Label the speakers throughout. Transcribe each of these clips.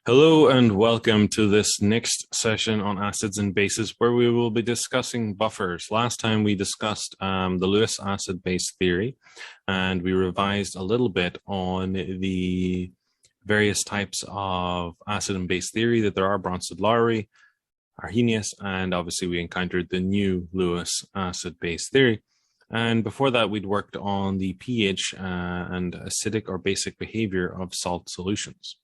Speaker 1: Hello and welcome to this next session on acids and bases where we will be discussing buffers. Last time we discussed the Lewis acid-base theory, and we revised a little bit on the various types of acid and base theory that there are: Bronsted-Lowry, Arrhenius, and obviously we encountered the new Lewis acid-base theory. And before that, we'd worked on the pH and acidic or basic behavior of salt solutions.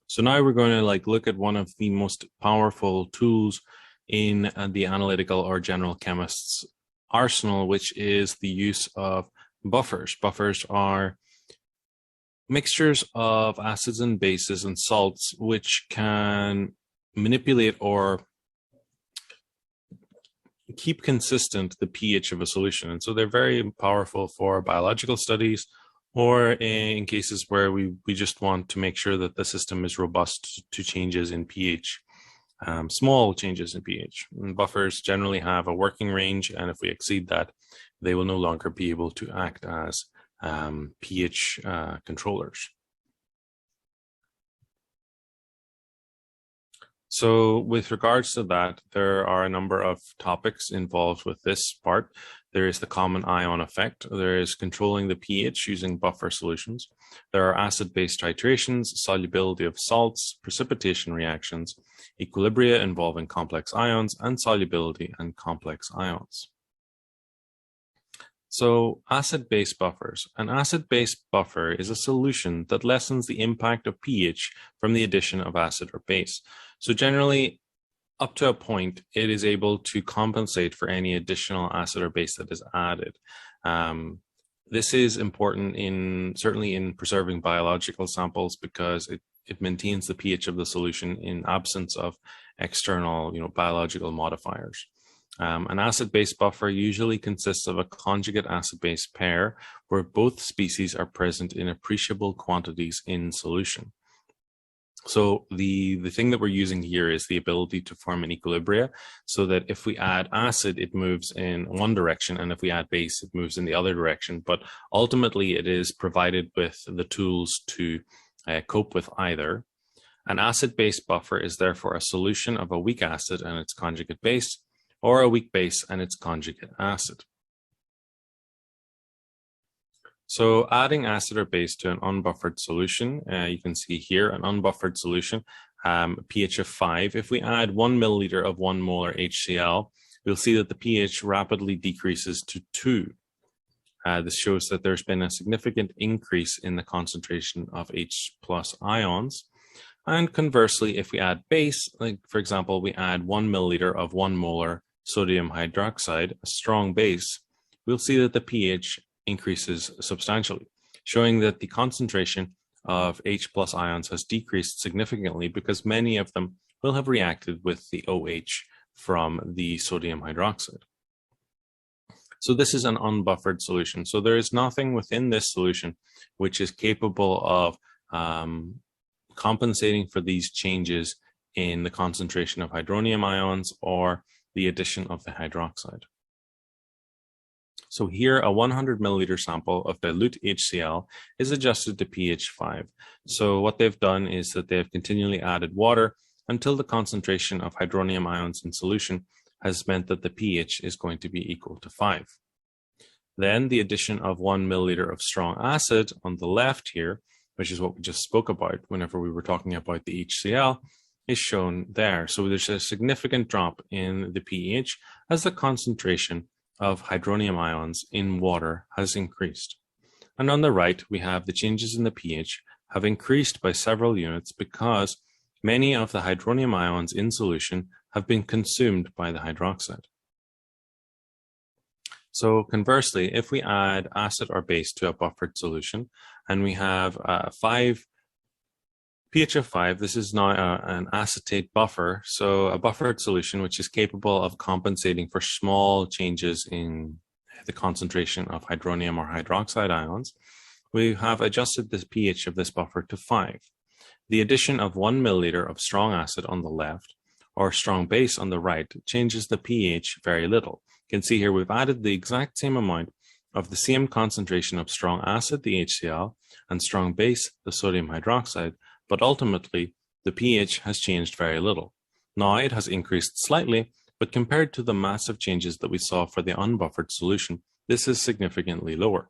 Speaker 1: So now we're going to look at one of the most powerful tools in the analytical or general chemist's arsenal, which is the use of buffers. Buffers are mixtures of acids and bases and salts which can manipulate or keep consistent the pH of a solution. And so they're very powerful for biological studies, or in cases where we just want to make sure that the system is robust to changes in pH, small changes in pH. And buffers generally have a working range, and if we exceed that, they will no longer be able to act as pH controllers. So with regards to that, there are a number of topics involved with this part. There is the common ion effect. There is controlling the pH using buffer solutions. There are acid-base titrations, solubility of salts, precipitation reactions, equilibria involving complex ions, and solubility and complex ions. So acid-base buffers. An acid-base buffer is a solution that lessens the impact of pH from the addition of acid or base. So generally, up to a point, it is able to compensate for any additional acid or base that is added. This is important certainly in preserving biological samples, because it maintains the pH of the solution in absence of external, biological modifiers. An acid-base buffer usually consists of a conjugate acid-base pair where both species are present in appreciable quantities in solution. So the thing that we're using here is the ability to form an equilibria, so that if we add acid, it moves in one direction, and if we add base, it moves in the other direction. But ultimately, it is provided with the tools to cope with either. An acid-base buffer is therefore a solution of a weak acid and its conjugate base, or a weak base and its conjugate acid. So adding acid or base to an unbuffered solution, you can see here an unbuffered solution, pH of 5. If we add 1 milliliter of 1 molar HCl, we'll see that the pH rapidly decreases to 2. This shows that there's been a significant increase in the concentration of H+ ions. And conversely, if we add base, like for example, we add 1 milliliter of 1 molar sodium hydroxide, a strong base, we'll see that the pH increases substantially, showing that the concentration of H+ ions has decreased significantly, because many of them will have reacted with the OH from the sodium hydroxide. So this is an unbuffered solution. So there is nothing within this solution which is capable of compensating for these changes in the concentration of hydronium ions or the addition of the hydroxide. So here, a 100 milliliter sample of dilute HCl is adjusted to pH 5. So what they've done is that they've continually added water until the concentration of hydronium ions in solution has meant that the pH is going to be equal to 5. Then the addition of 1 milliliter of strong acid on the left here, which is what we just spoke about whenever we were talking about the HCl, is shown there. So there's a significant drop in the pH as the concentration of hydronium ions in water has increased. And on the right, we have the changes in the pH have increased by several units because many of the hydronium ions in solution have been consumed by the hydroxide. So conversely, if we add acid or base to a buffered solution and we have pH of 5, this is now an acetate buffer, so a buffered solution which is capable of compensating for small changes in the concentration of hydronium or hydroxide ions. We have adjusted the pH of this buffer to 5. The addition of 1 milliliter of strong acid on the left or strong base on the right changes the pH very little. You can see here we've added the exact same amount of the same concentration of strong acid, the HCl, and strong base, the sodium hydroxide, but ultimately the pH has changed very little. Now it has increased slightly, but compared to the massive changes that we saw for the unbuffered solution, this is significantly lower.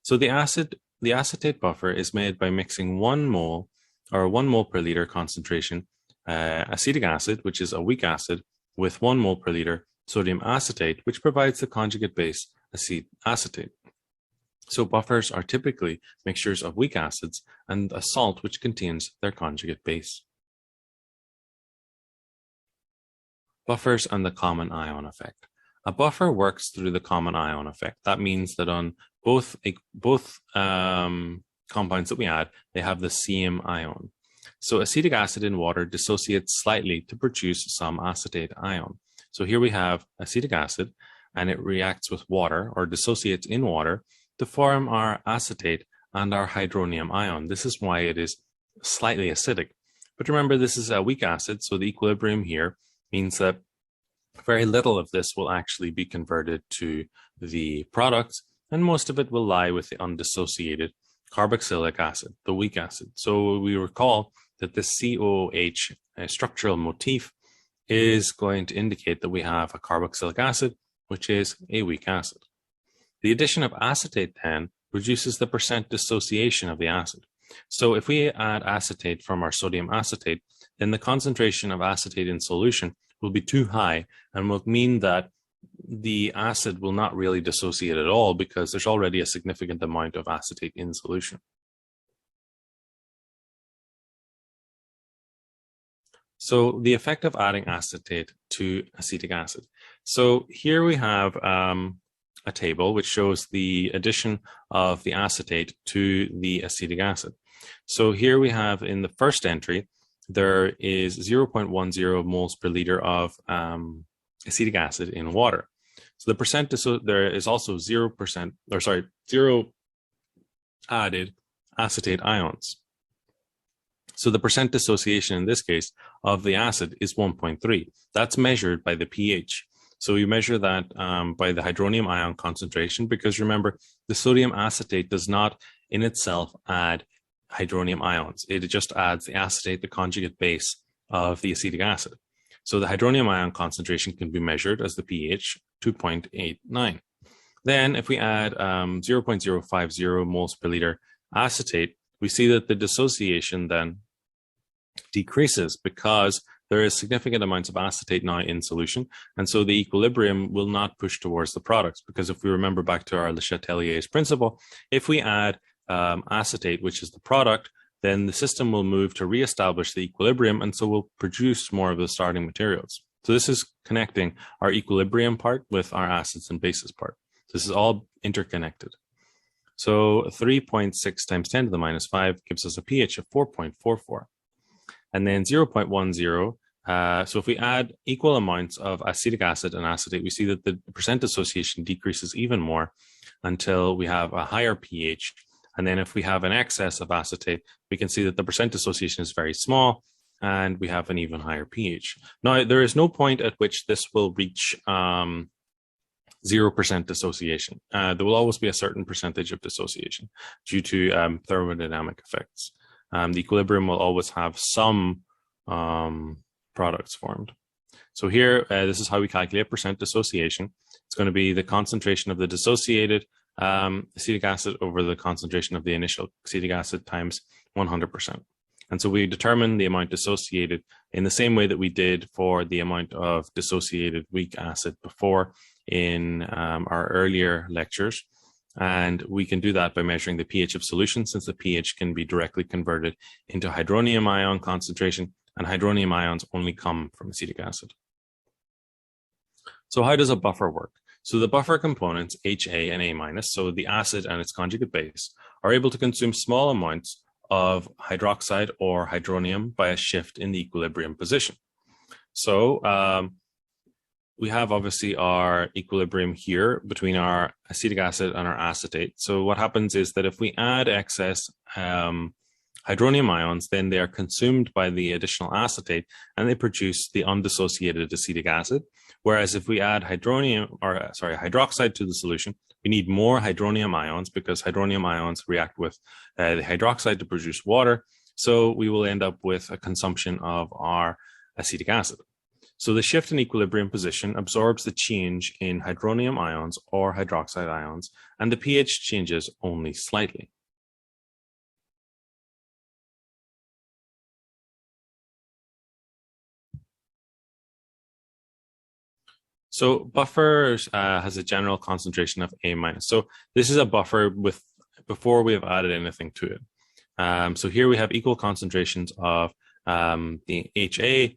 Speaker 1: So the acetate buffer is made by mixing 1 mole per liter concentration acetic acid, which is a weak acid, with 1 mole per liter sodium acetate, which provides the conjugate base acetate. So buffers are typically mixtures of weak acids and a salt which contains their conjugate base. Buffers and the common ion effect. A buffer works through the common ion effect. That means that on both compounds that we add, they have the same ion. So acetic acid in water dissociates slightly to produce some acetate ion. So here we have acetic acid, and it reacts with water or dissociates in water to form our acetate and our hydronium ion. This is why it is slightly acidic. But remember, this is a weak acid, so the equilibrium here means that very little of this will actually be converted to the products, and most of it will lie with the undissociated carboxylic acid, the weak acid. So we recall that this COOH structural motif is going to indicate that we have a carboxylic acid, which is a weak acid. The addition of acetate then reduces the percent dissociation of the acid. So if we add acetate from our sodium acetate, then the concentration of acetate in solution will be too high and will mean that the acid will not really dissociate at all because there's already a significant amount of acetate in solution. So the effect of adding acetate to acetic acid. So here we have a table which shows the addition of the acetate to the acetic acid. So here we have in the first entry, there is 0.10 moles per liter of acetic acid in water. So the percent, there is also 0 added acetate ions. So the percent dissociation in this case of the acid is 1.3. That's measured by the pH. So you measure that by the hydronium ion concentration, because remember, the sodium acetate does not in itself add hydronium ions. It just adds the acetate, the conjugate base of the acetic acid. So the hydronium ion concentration can be measured as the pH 2.89. Then if we add 0.050 moles per liter acetate, we see that the dissociation then decreases because there is significant amounts of acetate now in solution. And so the equilibrium will not push towards the products, because if we remember back to our Le Chatelier's principle, if we add acetate, which is the product, then the system will move to reestablish the equilibrium, and so we'll produce more of the starting materials. So this is connecting our equilibrium part with our acids and bases part. This is all interconnected. So 3.6 times 10 to the minus 5 gives us a pH of 4.44. And then 0.10, so if we add equal amounts of acetic acid and acetate, we see that the percent dissociation decreases even more until we have a higher pH. And then if we have an excess of acetate, we can see that the percent dissociation is very small and we have an even higher pH. Now, there is no point at which this will reach 0% dissociation. There will always be a certain percentage of dissociation due to thermodynamic effects. The equilibrium will always have some products formed. So here, this is how we calculate percent dissociation. It's going to be the concentration of the dissociated acetic acid over the concentration of the initial acetic acid times 100%. And so we determine the amount dissociated in the same way that we did for the amount of dissociated weak acid before in our earlier lectures. And we can do that by measuring the pH of solution, since the pH can be directly converted into hydronium ion concentration, and hydronium ions only come from acetic acid. So how does a buffer work? So the buffer components, HA and A-, so the acid and its conjugate base, are able to consume small amounts of hydroxide or hydronium by a shift in the equilibrium position. So we have obviously our equilibrium here between our acetic acid and our acetate. So what happens is that if we add excess hydronium ions, then they are consumed by the additional acetate and they produce the undissociated acetic acid. Whereas if we add hydroxide to the solution, we need more hydronium ions because hydronium ions react with the hydroxide to produce water. So we will end up with a consumption of our acetic acid. So the shift in equilibrium position absorbs the change in hydronium ions or hydroxide ions, and the pH changes only slightly. So buffer has a general concentration of A minus. So this is a buffer before we have added anything to it. So here we have equal concentrations of the HA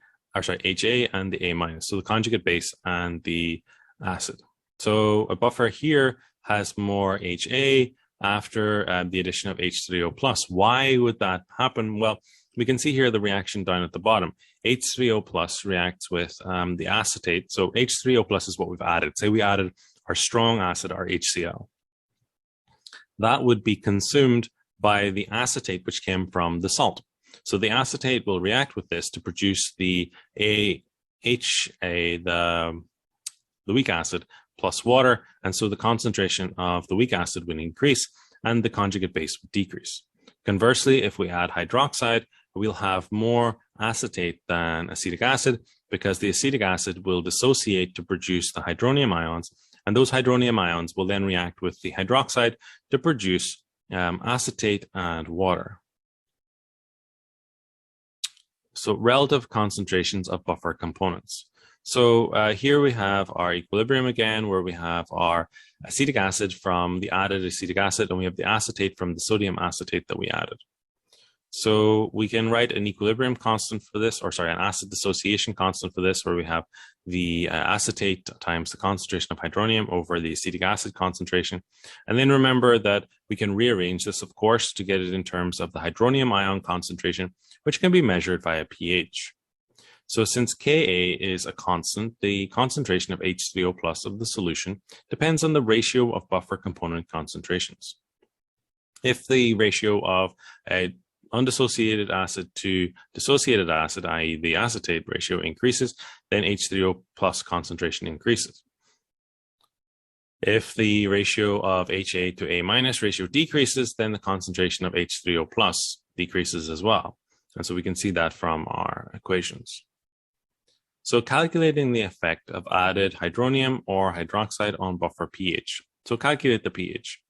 Speaker 1: and the A minus. So the conjugate base and the acid. So a buffer here has more HA after the addition of H3O plus. Why would that happen? Well, we can see here the reaction down at the bottom. H3O plus reacts with the acetate. So H3O plus is what we've added. Say we added our strong acid, our HCl. That would be consumed by the acetate, which came from the salt. So the acetate will react with this to produce the AHA, the weak acid, plus water. And so the concentration of the weak acid will increase and the conjugate base would decrease. Conversely, if we add hydroxide, we'll have more acetate than acetic acid because the acetic acid will dissociate to produce the hydronium ions, and those hydronium ions will then react with the hydroxide to produce acetate and water. So relative concentrations of buffer components. So here we have our equilibrium again, where we have our acetic acid from the added acetic acid, and we have the acetate from the sodium acetate that we added. So we can write an equilibrium constant for this, or sorry, an acid dissociation constant for this, where we have the acetate times the concentration of hydronium over the acetic acid concentration. And then remember that we can rearrange this, of course, to get it in terms of the hydronium ion concentration, which can be measured via pH. So since Ka is a constant, the concentration of H3O plus of the solution depends on the ratio of buffer component concentrations. If the ratio of a undissociated acid to dissociated acid, i.e. the acetate ratio, increases, then H3O plus concentration increases. If the ratio of HA to A minus ratio decreases, then the concentration of H3O plus decreases as well. And so we can see that from our equations. So calculating the effect of added hydronium or hydroxide on buffer pH. So calculate the pH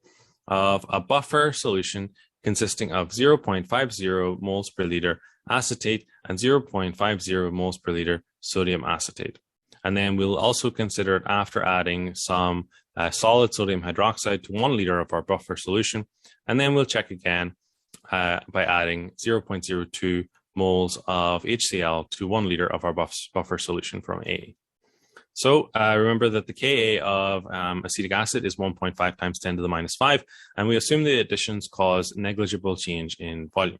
Speaker 1: of a buffer solution consisting of 0.50 moles per liter acetate and 0.50 moles per liter sodium acetate. And then we'll also consider it after adding some solid sodium hydroxide to 1 liter of our buffer solution. And then we'll check again by adding 0.02 moles of HCl to 1 liter of our buffer solution from A. So remember that the Ka of acetic acid is 1.5 times 10 to the minus 5, and we assume the additions cause negligible change in volume.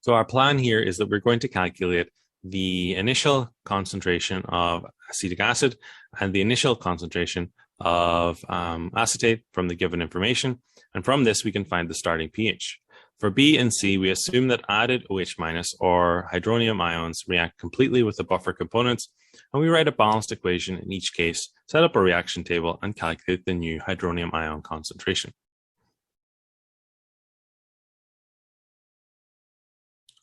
Speaker 1: So our plan here is that we're going to calculate the initial concentration of acetic acid and the initial concentration of acetate from the given information, and from this we can find the starting pH. For B and C, we assume that added OH minus or hydronium ions react completely with the buffer components, and we write a balanced equation in each case, set up a reaction table, and calculate the new hydronium ion concentration.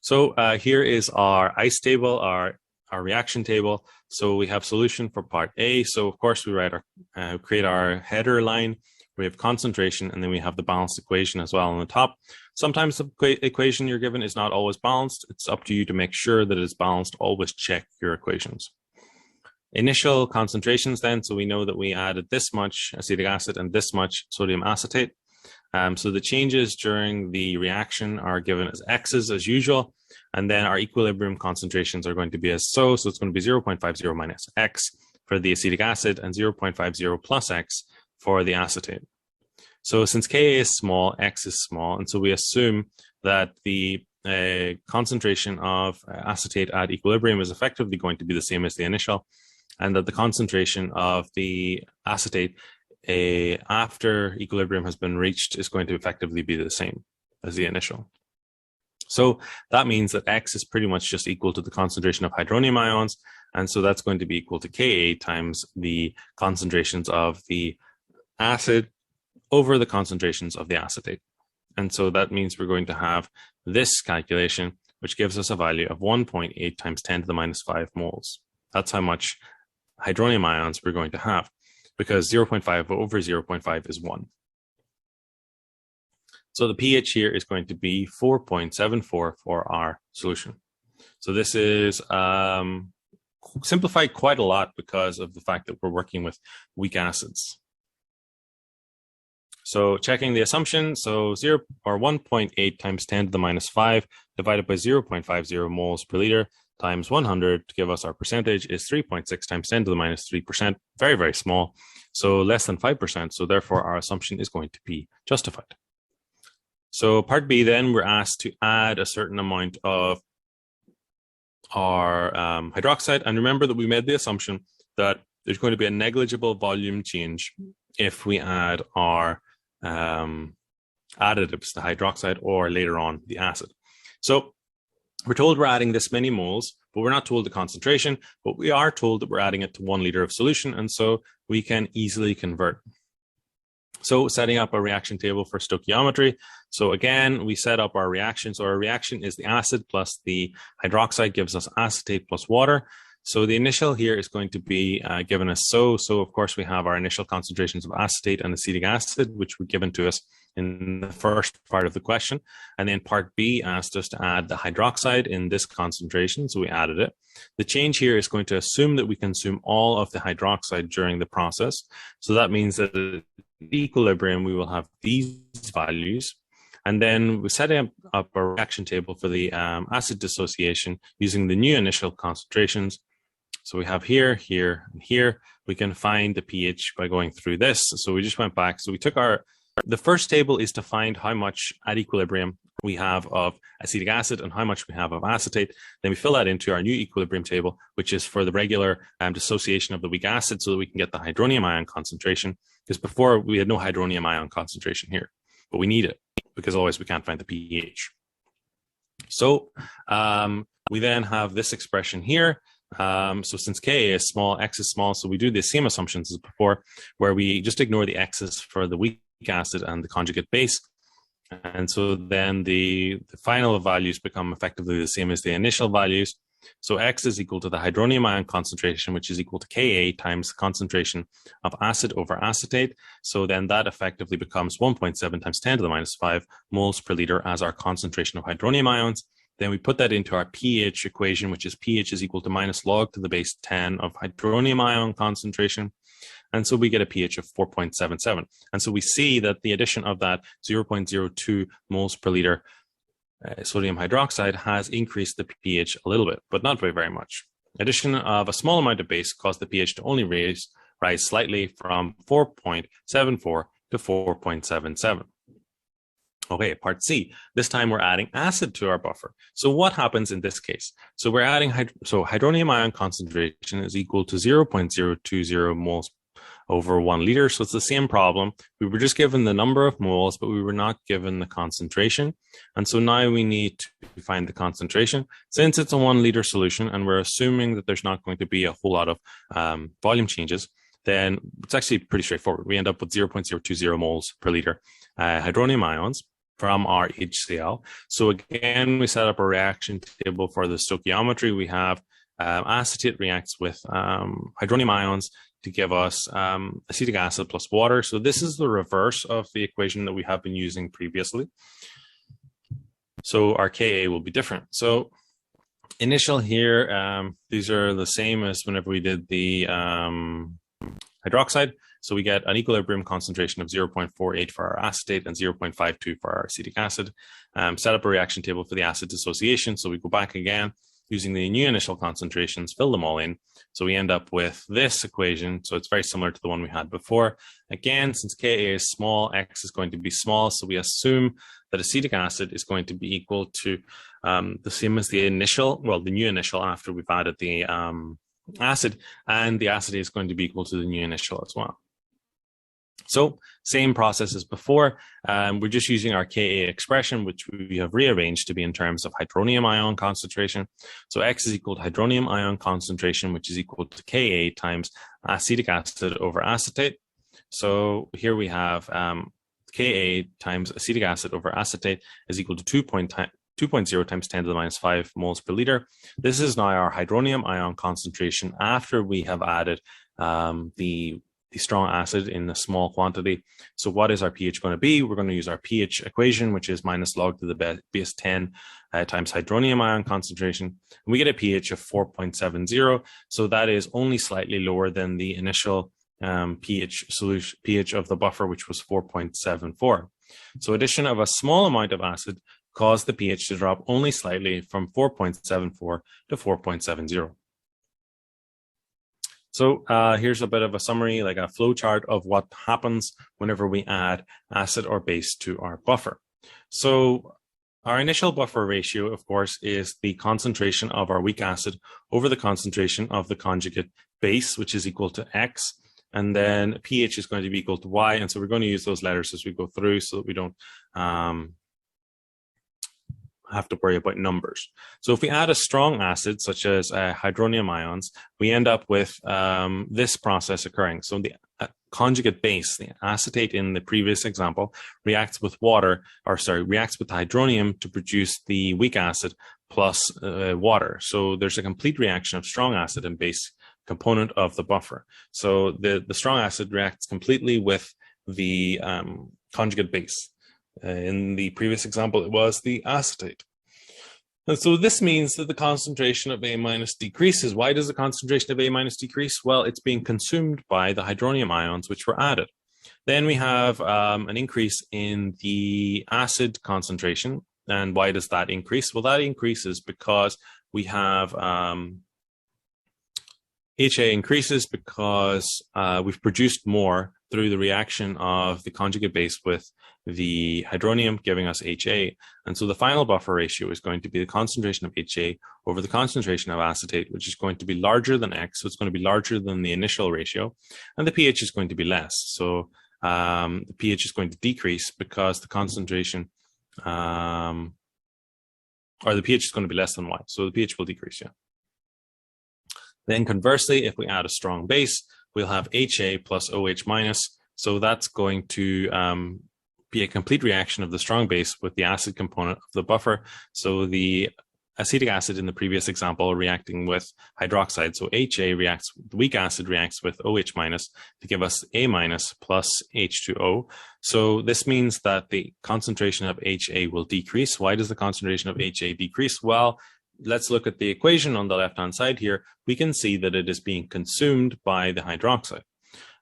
Speaker 1: So here is our ICE table, our reaction table. So we have solution for part A. So of course we write our create our header line. We have concentration, and then we have the balanced equation as well on the top. Sometimes the equation you're given is not always balanced. It's up to you to make sure that it's balanced. Always check your equations. Initial concentrations then, so we know that we added this much acetic acid and this much sodium acetate. So the changes during the reaction are given as x's as usual, and then our equilibrium concentrations are going to be as so it's going to be 0.50 minus x for the acetic acid and 0.50 plus x for the acetate. So since Ka is small, x is small, and so we assume that the concentration of acetate at equilibrium is effectively going to be the same as the initial, and that the concentration of the acetate after equilibrium has been reached is going to effectively be the same as the initial. So that means that x is pretty much just equal to the concentration of hydronium ions, and so that's going to be equal to Ka times the concentrations of the acid over the concentrations of the acetate. And so that means we're going to have this calculation, which gives us a value of 1.8 times 10 to the minus 5 moles. That's how much hydronium ions we're going to have, because 0.5 over 0.5 is 1. So the pH here is going to be 4.74 for our solution. So this is simplified quite a lot because of the fact that we're working with weak acids. So checking the assumption, so 1.8 times 10 to the minus 5 divided by 0.50 moles per liter times 100 to give us our percentage is 3.6 times 10 to the minus 3%. Very, very small. So less than 5%. So therefore our assumption is going to be justified. So part B, then we're asked to add a certain amount of our hydroxide. And remember that we made the assumption that there's going to be a negligible volume change if we add our additives, the hydroxide, or later on the acid. So we're told we're adding this many moles, but we're not told the concentration, but we are told that we're adding it to 1 liter of solution, and so we can easily convert. So setting up a reaction table for stoichiometry. So again, we set up our reaction. So our reaction is the acid plus the hydroxide gives us acetate plus water. So the initial here is going to be given us so of course we have our initial concentrations of acetate and acetic acid, which were given to us in the first part of the question. And then part B asked us to add the hydroxide in this concentration, so we added it. The change here is going to assume that we consume all of the hydroxide during the process. So that means that at equilibrium, we will have these values. And then we're setting up a reaction table for the acid dissociation using the new initial concentrations. So we have here, here, and here. We can find the pH by going through this. So we just went back. So we took the first table is to find how much at equilibrium we have of acetic acid and how much we have of acetate. Then we fill that into our new equilibrium table, which is for the regular dissociation of the weak acid so that we can get the hydronium ion concentration. Because before we had no hydronium ion concentration here, but we need it because otherwise we can't find the pH. So we then have this expression here. So since Ka is small, X is small, so we do the same assumptions as before, where we just ignore the X's for the weak acid and the conjugate base. And so then the final values become effectively the same as the initial values. So X is equal to the hydronium ion concentration, which is equal to Ka times the concentration of acid over acetate. So then that effectively becomes 1.7 times 10 to the minus 5 moles per liter as our concentration of hydronium ions. Then we put that into our pH equation, which is pH is equal to minus log to the base 10 of hydronium ion concentration. And so we get a pH of 4.77. And so we see that the addition of that 0.02 moles per liter sodium hydroxide has increased the pH a little bit, but not by very much. Addition of a small amount of base caused the pH to only rise slightly from 4.74 to 4.77. Okay, part C. This time we're adding acid to our buffer. So what happens in this case? So we're adding, hydronium ion concentration is equal to 0.020 moles over 1 liter. So it's the same problem. We were just given the number of moles, but we were not given the concentration. And so now we need to find the concentration. Since it's a 1 liter solution and we're assuming that there's not going to be a whole lot of volume changes, then it's actually pretty straightforward. We end up with 0.020 moles per liter hydronium ions from our HCl. So again, we set up a reaction table for the stoichiometry. We have acetate reacts with hydronium ions to give us acetic acid plus water. So this is the reverse of the equation that we have been using previously. So our Ka will be different. So initial here, these are the same as whenever we did the hydroxide. So we get an equilibrium concentration of 0.48 for our acetate and 0.52 for our acetic acid. Set up a reaction table for the acid dissociation. So we go back again using the new initial concentrations, fill them all in. So we end up with this equation. So it's very similar to the one we had before. Again, since Ka is small, X is going to be small. So we assume that acetic acid is going to be equal to the same as the initial, well, the new initial after we've added the acid, and the acetate is going to be equal to the new initial as well. So same process as before. We're just using our Ka expression, which we have rearranged to be in terms of hydronium ion concentration. So X is equal to hydronium ion concentration, which is equal to Ka times acetic acid over acetate. So here we have Ka Ka times acetic acid over acetate is equal to 2.0 times 10 to the minus 5 moles per liter. This is now our hydronium ion concentration after we have added the strong acid in a small quantity. So what is our pH going to be? We're going to use our pH equation, which is minus log to the base 10 times hydronium ion concentration. And we get a pH of 4.70. So that is only slightly lower than the initial pH of the buffer, which was 4.74. So addition of a small amount of acid caused the pH to drop only slightly from 4.74 to 4.70. So here's a bit of a summary, like a flow chart of what happens whenever we add acid or base to our buffer. So our initial buffer ratio, of course, is the concentration of our weak acid over the concentration of the conjugate base, which is equal to X. And then pH is going to be equal to Y. And so we're going to use those letters as we go through so that we don't have to worry about numbers. So if we add a strong acid, such as hydronium ions, we end up with this process occurring. So the conjugate base, the acetate in the previous example, reacts with reacts with hydronium to produce the weak acid plus water. So there's a complete reaction of strong acid and base component of the buffer. So the strong acid reacts completely with the conjugate base. In the previous example, it was the acetate. And so this means that the concentration of A- decreases. Why does the concentration of A- decrease? Well, it's being consumed by the hydronium ions, which were added. Then we have an increase in the acid concentration. And why does that increase? Well, that increases because we have HA increases because we've produced more through the reaction of the conjugate base with the hydronium, giving us HA. And so the final buffer ratio is going to be the concentration of HA over the concentration of acetate, which is going to be larger than X. So it's going to be larger than the initial ratio. And the pH is going to be less. So the pH is going to decrease because the concentration, or the pH is going to be less than Y. So the pH will decrease, yeah. Then conversely, if we add a strong base, we'll have HA plus OH minus. So that's going to be a complete reaction of the strong base with the acid component of the buffer. So the acetic acid in the previous example reacting with hydroxide. So HA reacts, the weak acid reacts with OH minus to give us A minus plus H2O. So this means that the concentration of HA will decrease. Why does the concentration of HA decrease? Well, let's look at the equation on the left-hand side here. We can see that it is being consumed by the hydroxide.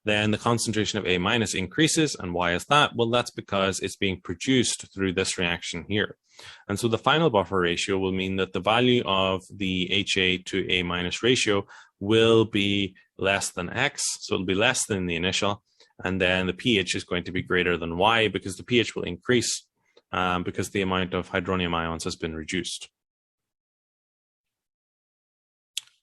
Speaker 1: Then the concentration of A minus increases. And why is that? Well, that's because it's being produced through this reaction here. And so the final buffer ratio will mean that the value of the HA to A minus ratio will be less than X. So it'll be less than the initial. And then the pH is going to be greater than Y because the pH will increase because the amount of hydronium ions has been reduced.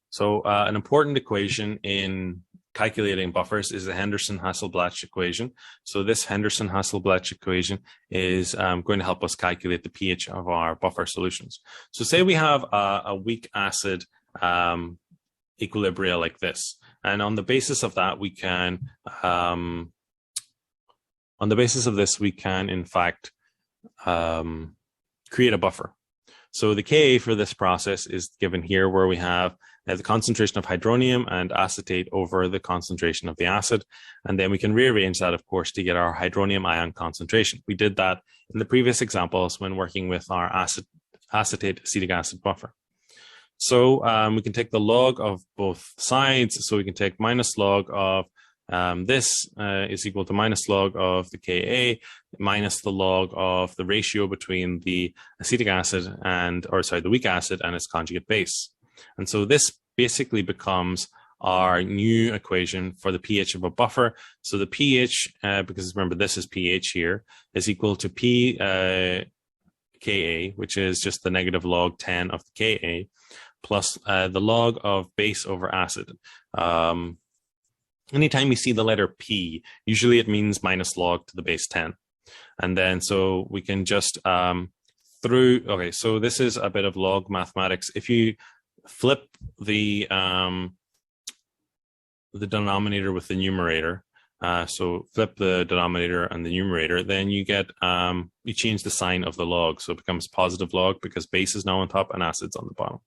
Speaker 1: So an important equation in calculating buffers is the Henderson-Hasselbalch equation. So this Henderson-Hasselbalch equation is going to help us calculate the pH of our buffer solutions. So say we have a weak acid equilibria like this. And on the basis of that, we can, on the basis of this, we can in fact create a buffer. So the Ka for this process is given here, where we have the concentration of hydronium and acetate over the concentration of the acid. And then we can rearrange that, of course, to get our hydronium ion concentration. We did that in the previous examples when working with our acetate acetic acid buffer. So we can take the log of both sides. So we can take minus log of this is equal to minus log of the Ka minus the log of the ratio between the acetic acid and, or sorry, the weak acid and its conjugate base. And so this basically becomes our new equation for the pH of a buffer. So the pH, because remember this is pH here, is equal to P Ka, which is just the negative log 10 of the Ka, plus the log of base over acid. Anytime we see the letter P, usually it means minus log to the base 10. And then so we can just okay, so this is a bit of log mathematics. If you flip the denominator with the numerator, So flip the denominator and the numerator, then you get, you change the sign of the log. So it becomes positive log because base is now on top and acid's on the bottom.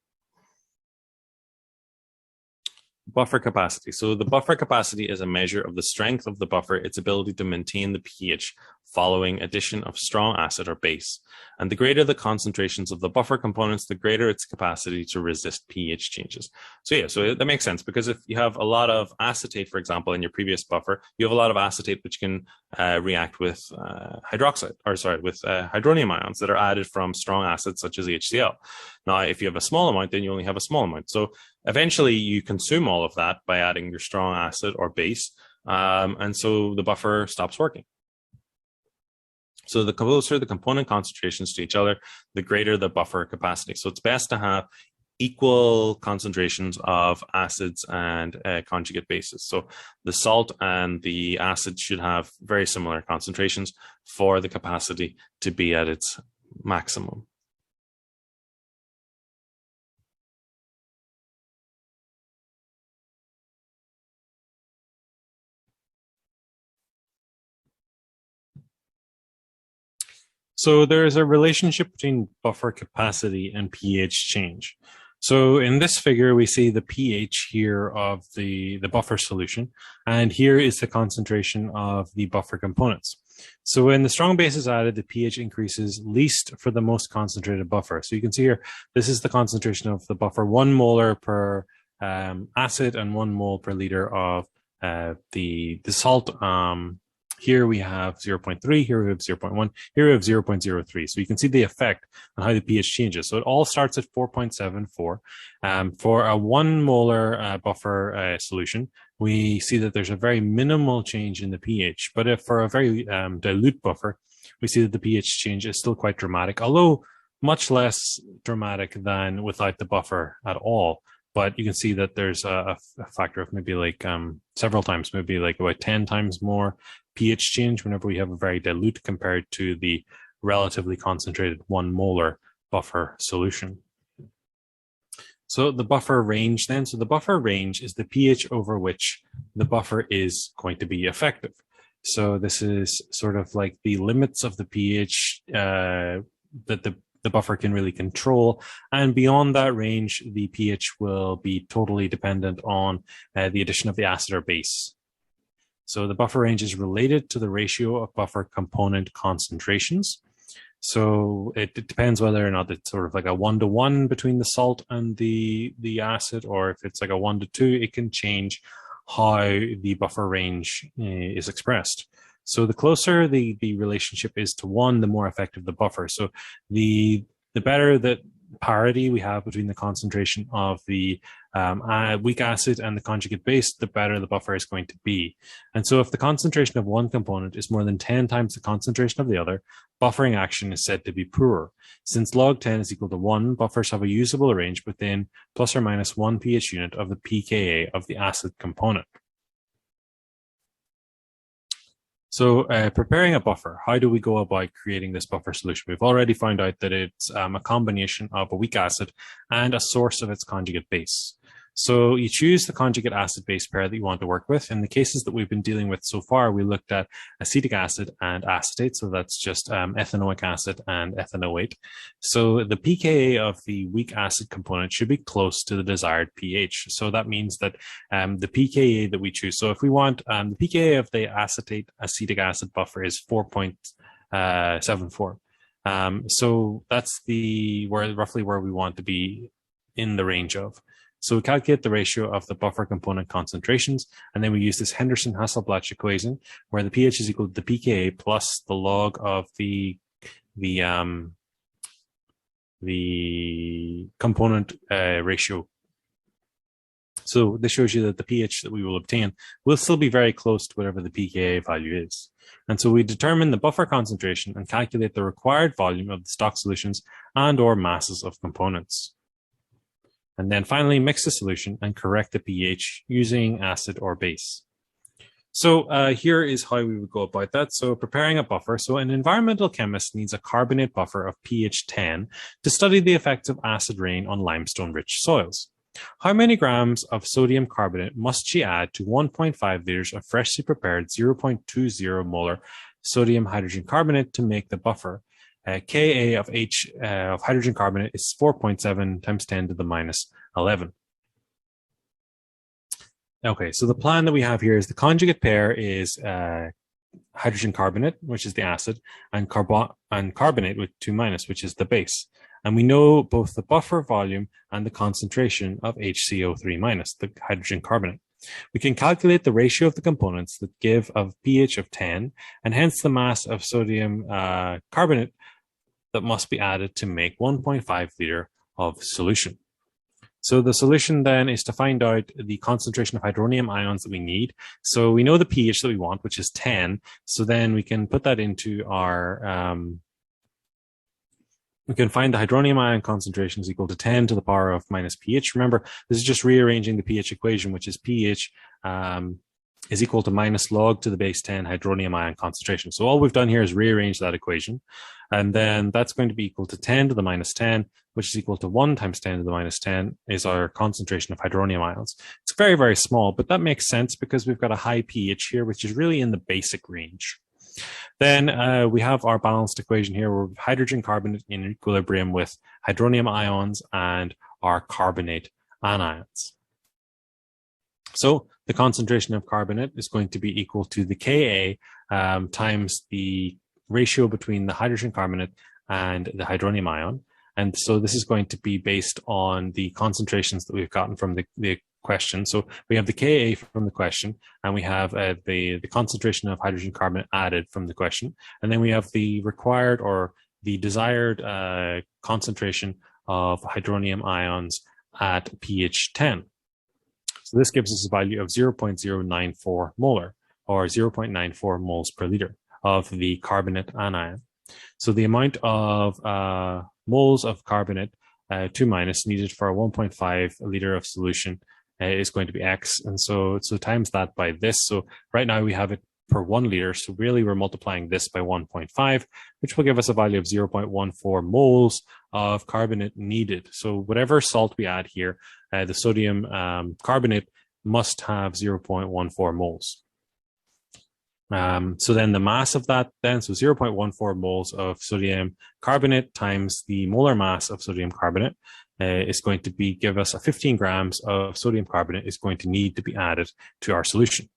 Speaker 1: Buffer capacity. So the buffer capacity is a measure of the strength of the buffer, its ability to maintain the pH following addition of strong acid or base. And the greater the concentrations of the buffer components, the greater its capacity to resist pH changes. So yeah, so that makes sense, because if you have a lot of acetate, for example, in your previous buffer, you have a lot of acetate which can react with hydronium ions that are added from strong acids such as HCl. Now, if you have a small amount, then you only have a small amount. So eventually you consume all of that by adding your strong acid or base, and so the buffer stops working. So the closer the component concentrations to each other, the greater the buffer capacity. So it's best to have equal concentrations of acids and conjugate bases. So the salt and the acid should have very similar concentrations for the capacity to be at its maximum. So there is a relationship between buffer capacity and pH change. So in this figure, we see the pH here of the buffer solution, and here is the concentration of the buffer components. So when the strong base is added, the pH increases least for the most concentrated buffer. So you can see here, this is the concentration of the buffer, 1 molar per acid and 1 mole per liter of the salt. Here we have 0.3, here we have 0.1, here we have 0.03. So you can see the effect on how the pH changes. So it all starts at 4.74. For a 1 molar buffer solution, we see that there's a very minimal change in the pH. But if for a very dilute buffer, we see that the pH change is still quite dramatic, although much less dramatic than without the buffer at all. But you can see that there's a factor of maybe like several times, maybe like about 10 times more pH change whenever we have a very dilute compared to the relatively concentrated 1 molar buffer solution. So the buffer range then, so the buffer range is the pH over which the buffer is going to be effective. So this is sort of like the limits of the pH that the buffer can really control. And beyond that range, the pH will be totally dependent on the addition of the acid or base. So the buffer range is related to the ratio of buffer component concentrations. So it depends whether or not it's sort of like a 1-to-1 between the salt and the acid, or if it's like a 1-to-2, it can change how the buffer range is expressed. So the closer the relationship is to 1, the more effective the buffer. So the better that parity we have between the concentration of the weak acid and the conjugate base, the better the buffer is going to be. And so if the concentration of one component is more than 10 times the concentration of the other, buffering action is said to be poor. Since log 10 is equal to 1, buffers have a usable range within plus or minus 1 pH unit of the pKa of the acid component. So preparing a buffer, how do we go about creating this buffer solution? We've already found out that it's a combination of a weak acid and a source of its conjugate base. So you choose the conjugate acid-base pair that you want to work with. In the cases that we've been dealing with so far, we looked at acetic acid and acetate. So that's just ethanoic acid and ethanoate. So the pKa of the weak acid component should be close to the desired pH. So that means that the pKa that we choose, so if we want the pKa of the acetic acid buffer is 4.74. So that's roughly where we want to be in the range of. So we calculate the ratio of the buffer component concentrations, and then we use this Henderson-Hasselbalch equation, where the pH is equal to the pKa plus the log of the component ratio. So this shows you that the pH that we will obtain will still be very close to whatever the pKa value is. And so we determine the buffer concentration and calculate the required volume of the stock solutions and or masses of components. And then finally mix the solution and correct the pH using acid or base. So here is how we would go about that. So preparing a buffer. So an environmental chemist needs a carbonate buffer of pH 10 to study the effects of acid rain on limestone-rich soils. How many grams of sodium carbonate must she add to 1.5 liters of freshly prepared 0.20 molar sodium hydrogen carbonate to make the buffer? Ka of of hydrogen carbonate is 4.7 times 10 to the minus 11. Okay, so the plan that we have here is the conjugate pair is hydrogen carbonate, which is the acid, and carbonate with 2 minus, which is the base. And we know both the buffer volume and the concentration of HCO3 minus, the hydrogen carbonate. We can calculate the ratio of the components that give a pH of 10, and hence the mass of sodium carbonate that must be added to make 1.5 liter of solution. So the solution then is to find out the concentration of hydronium ions that we need. So we know the pH that we want, which is 10. So then we can put that into our, we can find the hydronium ion concentration is equal to 10 to the power of minus pH. Remember, this is just rearranging the pH equation, which is pH is equal to minus log to the base 10 hydronium ion concentration. So all we've done here is rearrange that equation. And then that's going to be equal to 10 to the minus 10, which is equal to 1 times 10 to the minus 10 is our concentration of hydronium ions. It's very, very small, but that makes sense because we've got a high pH here, which is really in the basic range. Then we have our balanced equation here where hydrogen carbonate in equilibrium with hydronium ions and our carbonate anions. So the concentration of carbonate is going to be equal to the Ka times the ratio between the hydrogen carbonate and the hydronium ion. And so this is going to be based on the concentrations that we've gotten from the question. So we have the Ka from the question, and we have the concentration of hydrogen carbonate added from the question. And then we have the required or the desired concentration of hydronium ions at pH 10. So this gives us a value of 0.094 molar or 0.94 moles per liter of the carbonate anion. So the amount of moles of carbonate 2 minus needed for a 1.5 liter of solution is going to be X. And so times that by this. So right now we have it per 1 liter. So really we're multiplying this by 1.5, which will give us a value of 0.14 moles of carbonate needed. So whatever salt we add here, the sodium carbonate must have 0.14 moles. So then the mass of that then, so 0.14 moles of sodium carbonate times the molar mass of sodium carbonate is going to give us a 15 grams of sodium carbonate is going to need to be added to our solution.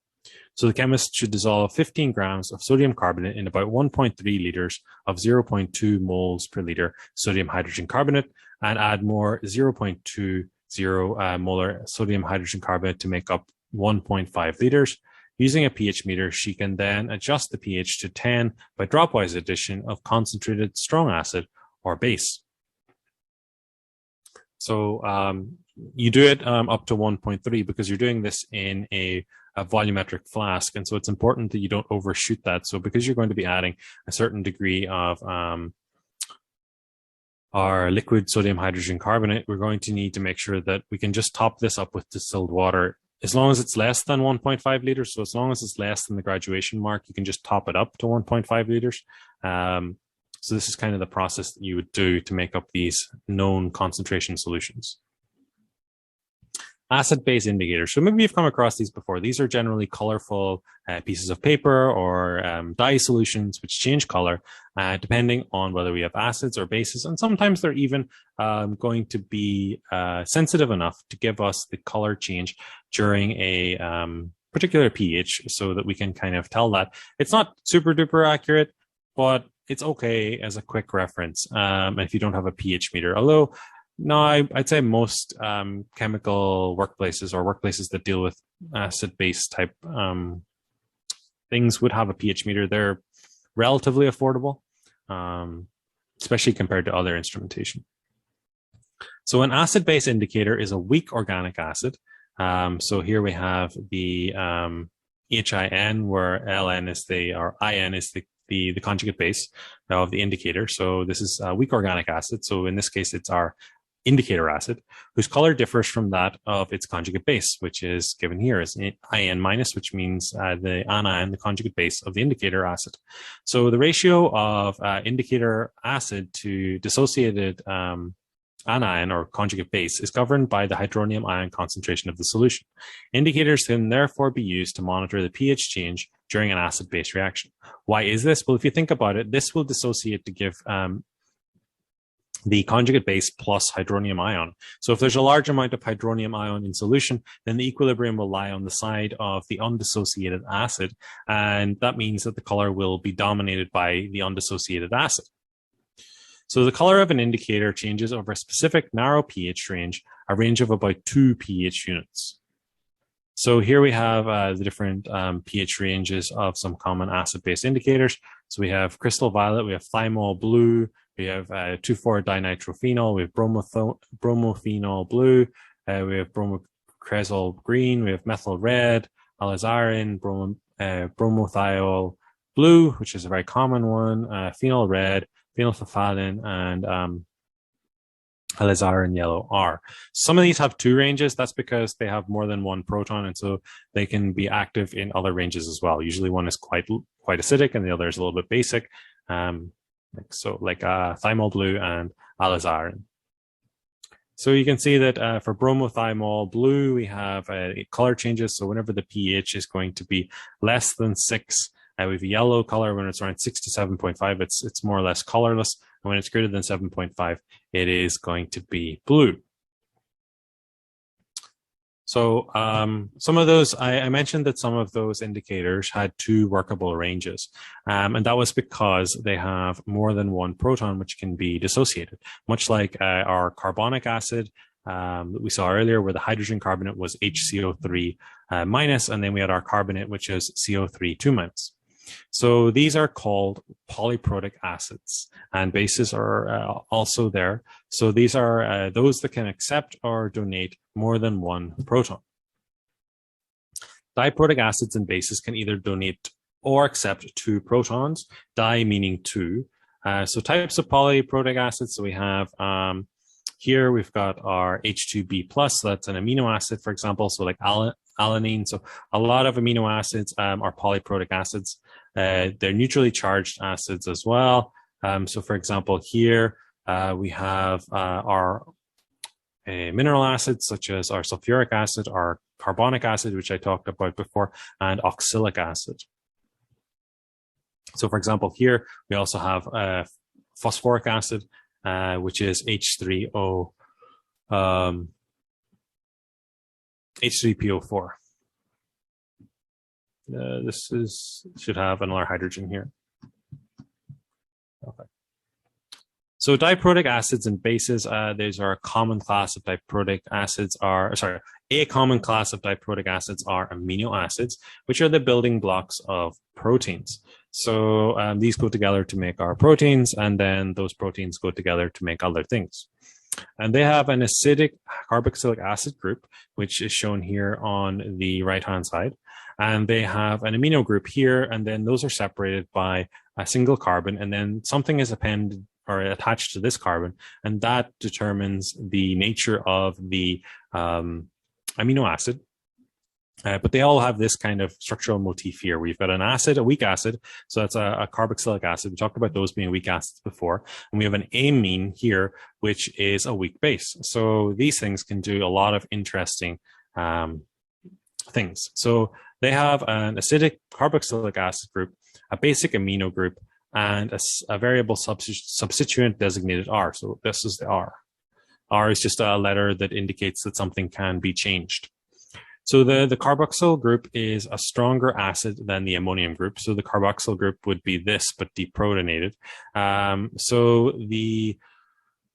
Speaker 1: So the chemist should dissolve 15 grams of sodium carbonate in about 1.3 liters of 0.2 moles per liter sodium hydrogen carbonate and add more 0.20 molar sodium hydrogen carbonate to make up 1.5 liters. Using a pH meter, she can then adjust the pH to 10 by dropwise addition of concentrated strong acid or base. So you do it up to 1.3 because you're doing this in a volumetric flask. And so it's important that you don't overshoot that. So because you're going to be adding a certain degree of our liquid sodium hydrogen carbonate, we're going to need to make sure that we can just top this up with distilled water as long as it's less than 1.5 liters. So as long as it's less than the graduation mark, you can just top it up to 1.5 liters. So this is kind of the process that you would do to make up these known concentration solutions. Acid-base indicators. So maybe you've come across these before. These are generally colorful pieces of paper or dye solutions which change color depending on whether we have acids or bases. And sometimes they're even going to be sensitive enough to give us the color change during a particular pH so that we can kind of tell that. It's not super duper accurate, but it's okay as a quick reference if you don't have a pH meter. Although, no, I'd say most chemical workplaces or workplaces that deal with acid-base type things would have a pH meter. They're relatively affordable, especially compared to other instrumentation. So an acid-base indicator is a weak organic acid. So here we have the HIN, where LN is or IN is the conjugate base of the indicator. So this is a weak organic acid. So in this case, it's our indicator acid, whose color differs from that of its conjugate base, which is given here as IN minus, which means the anion, the conjugate base of the indicator acid. So the ratio of indicator acid to dissociated anion or conjugate base is governed by the hydronium ion concentration of the solution. Indicators can therefore be used to monitor the pH change during an acid-base reaction. Why is this? Well, if you think about it, this will dissociate to give the conjugate base plus hydronium ion. So if there's a large amount of hydronium ion in solution, then the equilibrium will lie on the side of the undissociated acid, and that means that the color will be dominated by the undissociated acid. So the color of an indicator changes over a specific narrow pH range, a range of about 2 pH units. So here we have the different pH ranges of some common acid-base indicators. So we have crystal violet, we have thymol blue, we have 2,4-dinitrophenol, we have bromophenol blue, we have bromocresol green, we have methyl red, alizarin, bromothiol blue, which is a very common one, phenol red, phenolphthalein, and alizarin yellow R. Some of these have 2 ranges. That's because they have more than one proton, and so they can be active in other ranges as well. Usually one is quite acidic and the other is a little bit basic, like thymol blue and alizarin. So you can see that for bromothymol blue, we have color changes. So whenever the pH is going to be less than 6, we have yellow color. When it's around 6 to 7.5, it's more or less colorless. And when it's greater than 7.5, it is going to be blue. So some of those, I mentioned that some of those indicators had 2 workable ranges. And that was because they have more than one proton which can be dissociated, much like our carbonic acid that we saw earlier, where the hydrogen carbonate was HCO3 minus, and then we had our carbonate, which is CO3 2 minus. So these are called polyprotic acids, and bases are also there. So these are those that can accept or donate more than one proton. Diprotic acids and bases can either donate or accept 2 protons, di meaning 2. So types of polyprotic acids, so we have here we've got our H2B+, so that's an amino acid, for example, so like alanine. So a lot of amino acids are polyprotic acids. They're neutrally charged acids as well. So for example, here we have our mineral acids, such as our sulfuric acid, our carbonic acid, which I talked about before, and oxalic acid. So for example, here we also have phosphoric acid, which is H3O, H3PO4. This should have another hydrogen here. Okay. So diprotic acids and bases, these are a common class of diprotic acids a common class of diprotic acids are amino acids, which are the building blocks of proteins. So these go together to make our proteins, and then those proteins go together to make other things. And they have an acidic carboxylic acid group, which is shown here on the right-hand side. And they have an amino group here, and then those are separated by a single carbon, and then something is appended or attached to this carbon, and that determines the nature of the amino acid. But they all have this kind of structural motif here. We've got an acid, a weak acid, so that's a carboxylic acid. We talked about those being weak acids before. And we have an amine here, which is a weak base. So these things can do a lot of interesting things. So they have an acidic carboxylic acid group, a basic amino group, and a variable substituent designated R. So this is the R. R is just a letter that indicates that something can be changed. So the carboxyl group is a stronger acid than the ammonium group. So the carboxyl group would be this, but deprotonated. So the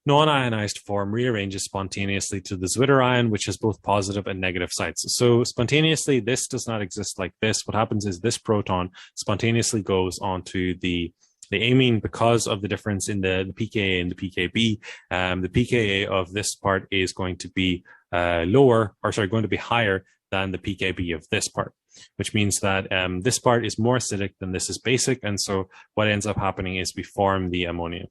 Speaker 1: non-ionized form rearranges spontaneously to the zwitterion, which has both positive and negative sites. So spontaneously, this does not exist like this. What happens is this proton spontaneously goes onto the amine because of the difference in the pKa and the pKb. The pKa of this part is going to be going to be higher than the pKb of this part, which means that this part is more acidic than this is basic. And so what ends up happening is we form the ammonia.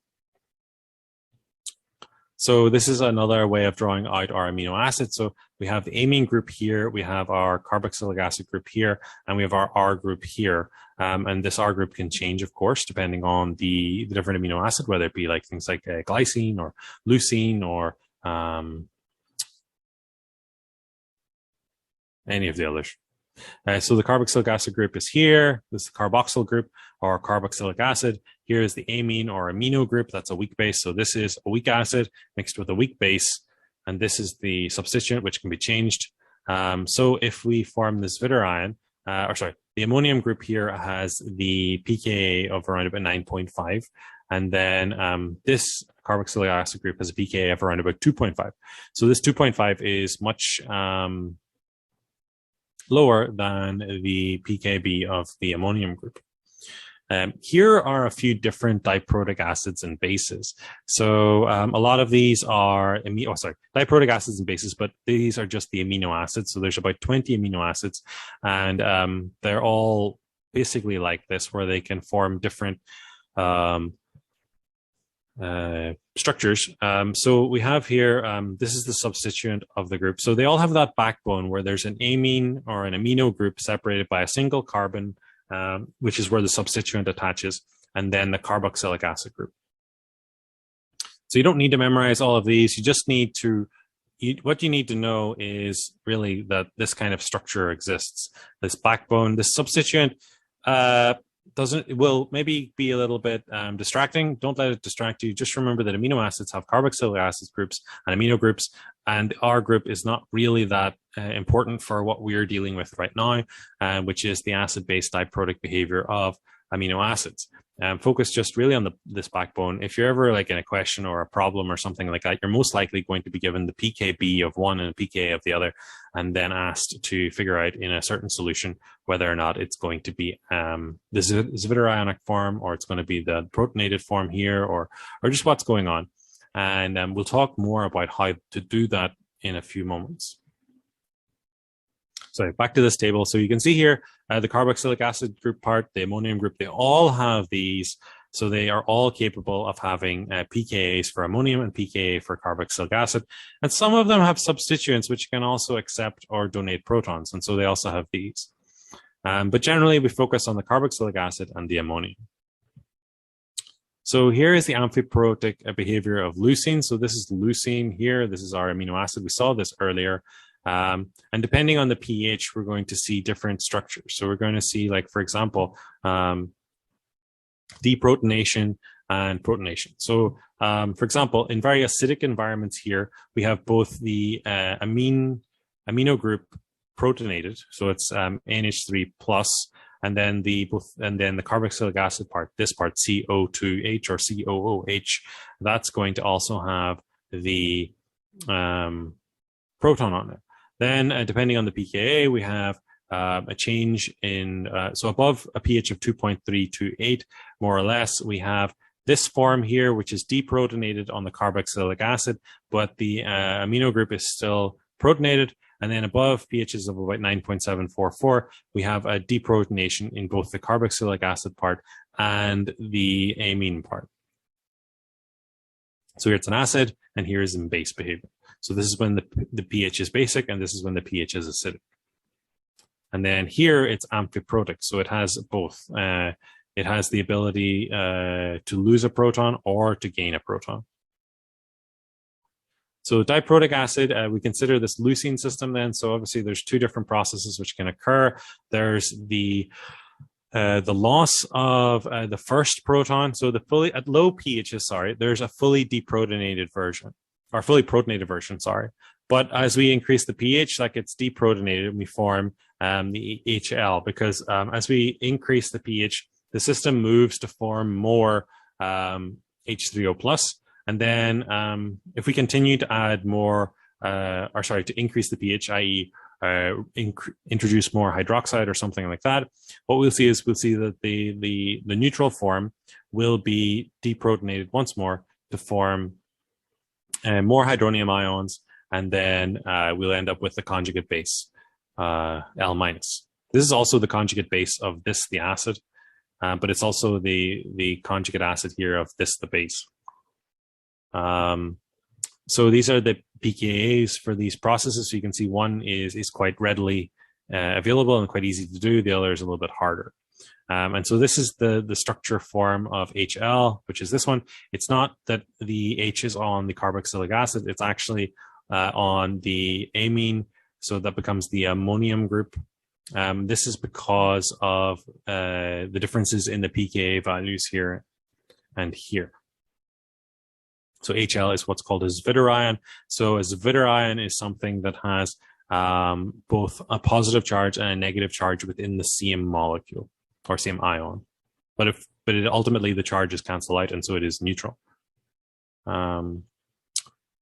Speaker 1: So this is another way of drawing out our amino acids. So we have the amine group here, we have our carboxylic acid group here, and we have our R group here. And this R group can change, of course, depending on the different amino acid, whether it be like things like glycine or leucine or any of the others. So the carboxylic acid group is here. This is the carboxyl group or carboxylic acid. Here is the amine or amino group. That's a weak base. So this is a weak acid mixed with a weak base. And this is the substituent, which can be changed. So if we form this zwitterion, the ammonium group here has the pKa of around about 9.5. And then this carboxylic acid group has a pKa of around about 2.5. So this 2.5 is much lower than the pKb of the ammonium group. Here are a few different diprotic acids and bases. So a lot of these are diprotic acids and bases, but these are just the amino acids. So there's about 20 amino acids, and they're all basically like this, where they can form different structures. So we have here, this is the substituent of the group. So they all have that backbone where there's an amine or an amino group separated by a single carbon, which is where the substituent attaches, and then the carboxylic acid group. So you don't need to memorize all of these. You just need to, what you need to know is really that this kind of structure exists. This backbone, this substituent, will maybe be a little bit distracting. Don't let it distract you. Just remember that amino acids have carboxylic acid groups and amino groups, and our group is not really that important for what we're dealing with right now, which is the acid-base diprotic behavior of amino acids. Focus just really on this backbone. If you're ever like in a question or a problem or something like that, you're most likely going to be given the pKb of one and a pKa of the other, and then asked to figure out in a certain solution whether or not it's going to be the zwitterionic form, or it's going to be the protonated form here, or just what's going on. And we'll talk more about how to do that in a few moments. So back to this table. So you can see here, the carboxylic acid group part, the ammonium group, they all have these. So they are all capable of having pKa's for ammonium and pKa for carboxylic acid. And some of them have substituents which can also accept or donate protons. And so they also have these. But generally, we focus on the carboxylic acid and the ammonium. So here is the amphiprotic behavior of leucine. So this is leucine here. This is our amino acid. We saw this earlier. And depending on the pH, we're going to see different structures. So we're going to see, like, for example, deprotonation and protonation. So, for example, in very acidic environments here, we have both the amino group protonated, so it's NH3 plus, and then the carboxylic acid part, this part CO2H or COOH, that's going to also have the proton on it. Then, depending on the pKa, we have a change in, so above a pH of 2.3 to 8, more or less, we have this form here, which is deprotonated on the carboxylic acid, but the amino group is still protonated. And then above pHs of about 9.744, we have a deprotonation in both the carboxylic acid part and the amine part. So here it's an acid, and here is in base behavior. So this is when the pH is basic, and this is when the pH is acidic. And then here it's amphiprotic, so it has both. It has the ability to lose a proton or to gain a proton. So diprotic acid, we consider this leucine system then. So obviously there's two different processes which can occur. There's the loss of the first proton. So at low pHs, there's a fully deprotonated version, or fully protonated version, But as we increase the pH, that gets deprotonated, and we form the HL, because as we increase the pH, the system moves to form more H3O plus. And then if we continue to add more, to increase the pH, i.e. Introduce more hydroxide or something like that, what we'll see that the neutral form will be deprotonated once more to form more hydronium ions, and then we'll end up with the conjugate base, L minus. This is also the conjugate base of this, the acid, but it's also the conjugate acid here of this, the base. So these are the pKa's for these processes. So you can see one is quite readily available and quite easy to do. The other is a little bit harder. And so this is the structure form of HL, which is this one. It's not that the H is on the carboxylic acid, it's actually on the amine, so that becomes the ammonium group. This is because of the differences in the pKa values here and here. So HL is what's called a zwitterion. So a zwitterion is something that has both a positive charge and a negative charge within the same molecule or same ion. But ultimately the charges cancel out, and so it is neutral.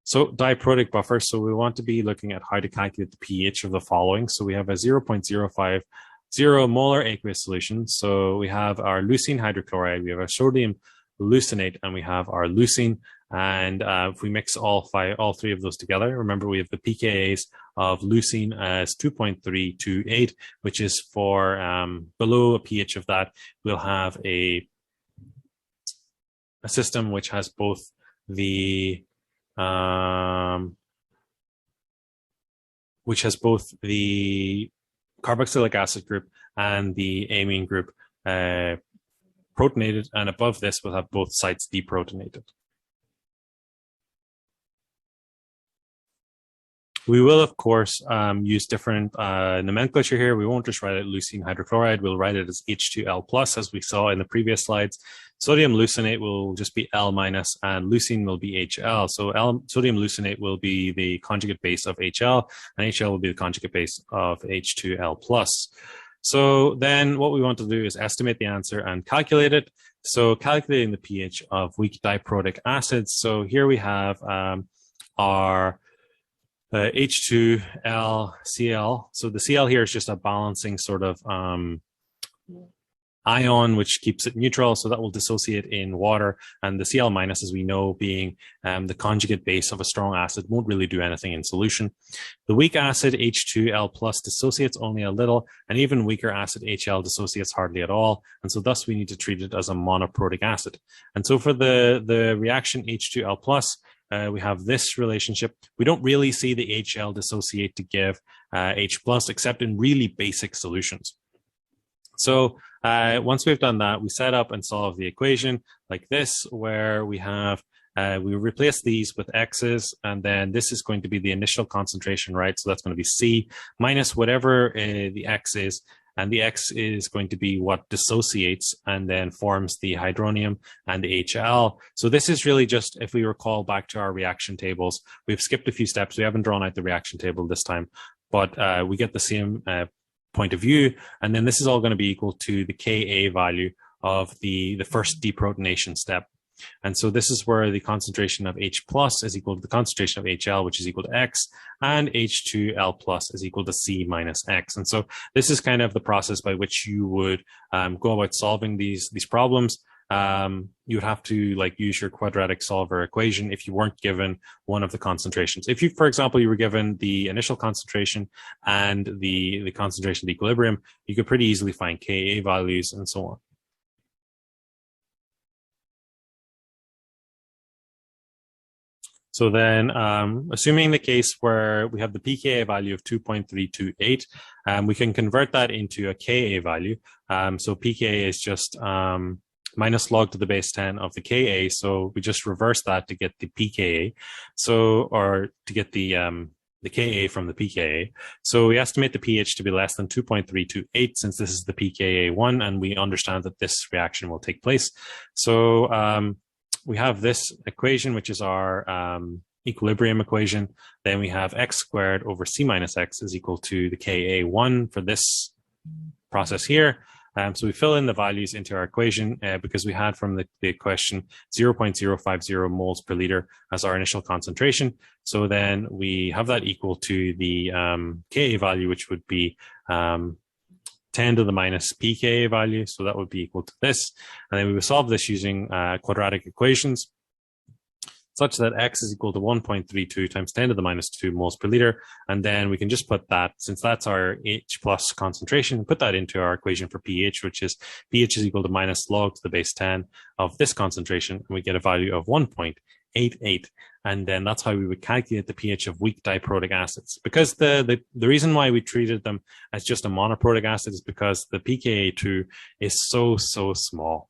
Speaker 1: So diprotic buffer. So we want to be looking at how to calculate the pH of the following. So we have a 0.050 molar aqueous solution. So we have our leucine hydrochloride, we have our sodium leucinate, and we have our leucine. And if we mix all three of those together, remember we have the pKa's of leucine as 2.328, which is for below a pH of that, we'll have a system which has both the carboxylic acid group and the amine group protonated, and above this we'll have both sites deprotonated. We will, of course, use different nomenclature here. We won't just write it leucine hydrochloride. We'll write it as H2L+, as we saw in the previous slides. Sodium leucinate will just be L-, and leucine will be HL. So sodium leucinate will be the conjugate base of HL, and HL will be the conjugate base of H2L+. So then what we want to do is estimate the answer and calculate it. So calculating the pH of weak diprotic acids. So here we have our H2L Cl. So the Cl here is just a balancing sort of ion, which keeps it neutral. So that will dissociate in water. And the Cl-, as we know, being the conjugate base of a strong acid, won't really do anything in solution. The weak acid H2L+ dissociates only a little, and even weaker acid HL dissociates hardly at all. And so thus we need to treat it as a monoprotic acid. And so for the reaction H2L+, we have this relationship. We don't really see the HL dissociate to give H+, except in really basic solutions. So once we've done that, we set up and solve the equation like this, where we have, we replace these with X's, and then this is going to be the initial concentration, right? So that's going to be C minus whatever the X is, and the X is going to be what dissociates and then forms the hydronium and the HL. So this is really just, if we recall back to our reaction tables, we've skipped a few steps. We haven't drawn out the reaction table this time, but we get the same point of view. And then this is all going to be equal to the Ka value of the first deprotonation step. And so this is where the concentration of H+ is equal to the concentration of HL, which is equal to X, and H2L+ is equal to C minus X. And so this is kind of the process by which you would go about solving these problems. You would have to use your quadratic solver equation if you weren't given one of the concentrations. If you, for example, you were given the initial concentration and the concentration of equilibrium, you could pretty easily find Ka values and so on. So then, assuming the case where we have the pKa value of 2.328, we can convert that into a Ka value. So pKa is just minus log to the base 10 of the Ka. So we just reverse that to get the pKa. So, or to get the Ka from the pKa. So we estimate the pH to be less than 2.328 since this is the pKa1, and we understand that this reaction will take place. So we have this equation, which is our equilibrium equation. Then we have X squared over C minus X is equal to the Ka1 for this process here. So we fill in the values into our equation because we had from the question 0.050 moles per liter as our initial concentration. So then we have that equal to the Ka value, which would be 10 to the minus pKa value. So that would be equal to this. And then we would solve this using quadratic equations such that X is equal to 1.32 times 10 to the minus 2 moles per liter. And then we can just put that, since that's our H+ concentration, put that into our equation for pH, which is pH is equal to minus log to the base 10 of this concentration. And we get a value of 1.8
Speaker 2: 0.88. And then that's how we would calculate the pH of weak diprotic acids. Because the reason why we treated them as just a monoprotic acid is because the pKa2 is so small.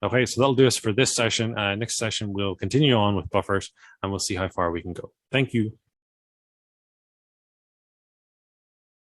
Speaker 2: Okay, so that'll do us for this session. Next session, we'll continue on with buffers and we'll see how far we can go. Thank you.